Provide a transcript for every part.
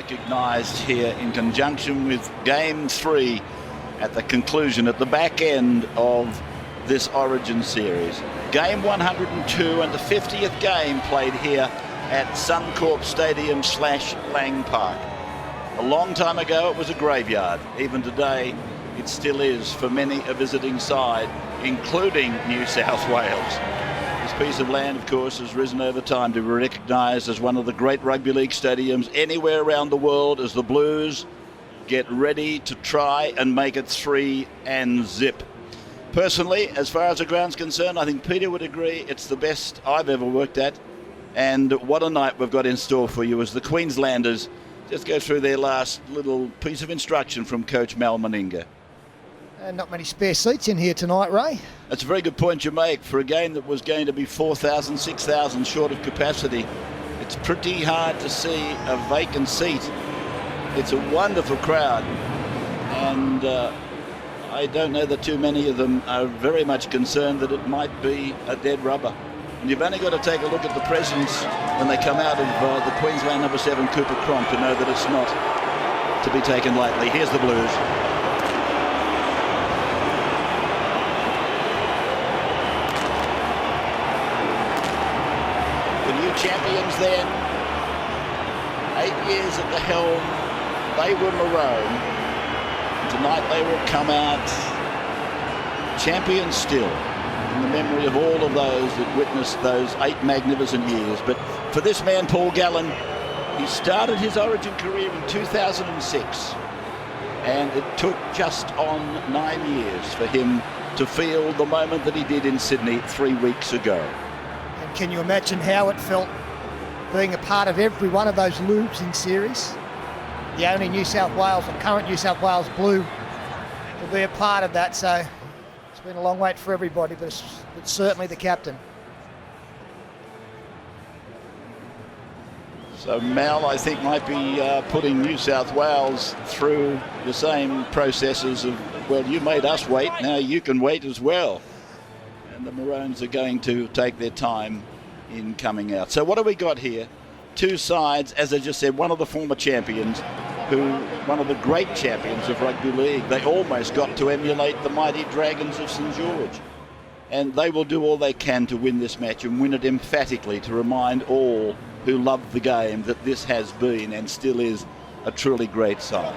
recognised here in conjunction with Game 3 at the conclusion, at the back end of this Origin series. Game 102 and the 50th game played here at Suncorp Stadium / Lang Park. A long time ago it was a graveyard. Even today it still is for many a visiting side, including New South Wales. This piece of land, of course, has risen over time to be recognised as one of the great rugby league stadiums anywhere around the world as the Blues get ready to try and make it 3 and zip. Personally, as far as the ground's concerned, I think Peter would agree it's the best I've ever worked at. And what a night we've got in store for you as the Queenslanders just go through their last little piece of instruction from Coach Mal Meninga. And not many spare seats in here tonight, Ray. That's a very good point you make. For a game that was going to be 4,000, 6,000 short of capacity, it's pretty hard to see a vacant seat. It's a wonderful crowd, and I don't know that too many of them are very much concerned that it might be a dead rubber. And you've only got to take a look at the presence when they come out of the Queensland number 7 Cooper Cronk to know that it's not to be taken lightly. Here's the Blues. Champions then, 8 years at the helm, they were maroon. Tonight they will come out champions still in the memory of all of those that witnessed those 8 magnificent years. But for this man, Paul Gallen, he started his Origin career in 2006, and it took just on 9 years for him to feel the moment that he did in Sydney 3 weeks ago. Can you imagine how it felt being a part of every one of those losing series? The only New South Wales, or current New South Wales Blue, to be a part of that. So it's been a long wait for everybody, but it's certainly the captain. So Mal, I think, might be putting New South Wales through the same processes of, well, you made us wait, now you can wait as well. And the Maroons are going to take their time in coming out. So what have we got here? Two sides, as I just said, one of the former champions, one of the great champions of rugby league. They almost got to emulate the mighty Dragons of St George. And they will do all they can to win this match and win it emphatically, to remind all who love the game that this has been and still is a truly great side.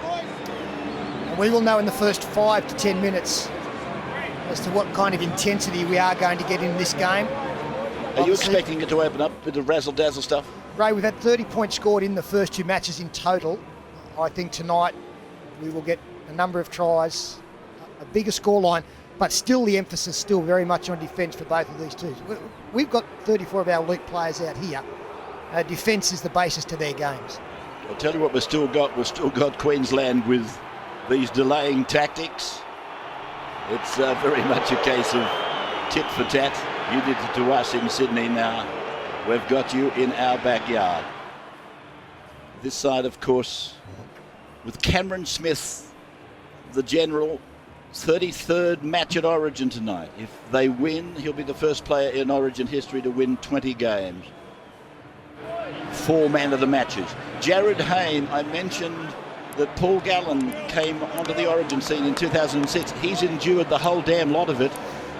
And we will know in the first 5 to 10 minutes as to what kind of intensity we are going to get in this game. Are you expecting it to open up with the razzle-dazzle stuff? Ray, we've had 30 points scored in the first 2 matches in total. I think tonight we will get a number of tries, a bigger scoreline, but still the emphasis still very much on defence for both of these teams. We've got 34 of our elite players out here. Defence is the basis to their games. I'll tell you what we've still got Queensland with these delaying tactics. It's very much a case of tit for tat. You did it to us in Sydney, now we've got you in our backyard. This side, of course, with Cameron Smith, the general, 33rd match at Origin tonight. If they win, he'll be the first player in Origin history to win 20 games. 4 man of the matches. Jared Hayne, I mentioned that Paul Gallen came onto the Origin scene in 2006. He's endured the whole damn lot of it,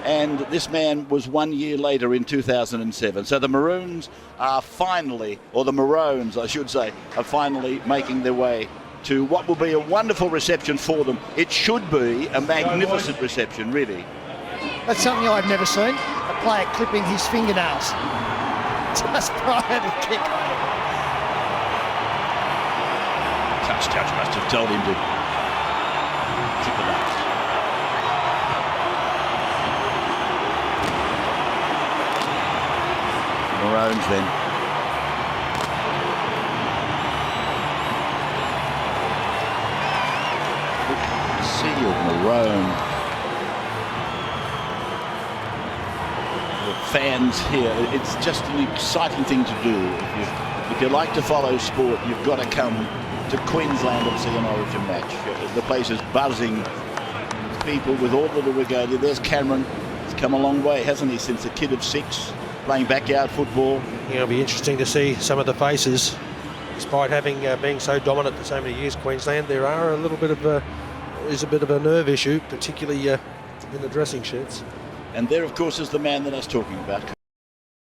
and this man was 1 year later in 2007. So the Maroons are finally, or the Maroons I should say, are finally making their way to what will be a wonderful reception for them. It should be a magnificent reception, really. That's something I've never seen, a player clipping his fingernails just prior to kick. Touch must have told him to tip it up. Maroons then. Sea of maroon. The fans here, it's just an exciting thing to do. If you like to follow sport, you've got to come to Queensland and see an Origin match. The place is buzzing with people with all of the regalia. There's Cameron. He's come a long way, hasn't he, since a kid of 6, playing backyard football. It'll be interesting to see some of the faces despite having being so dominant for so many years, Queensland, there are a little bit of a nerve issue, particularly in the dressing sheds. And there, of course, is the man that I was talking about.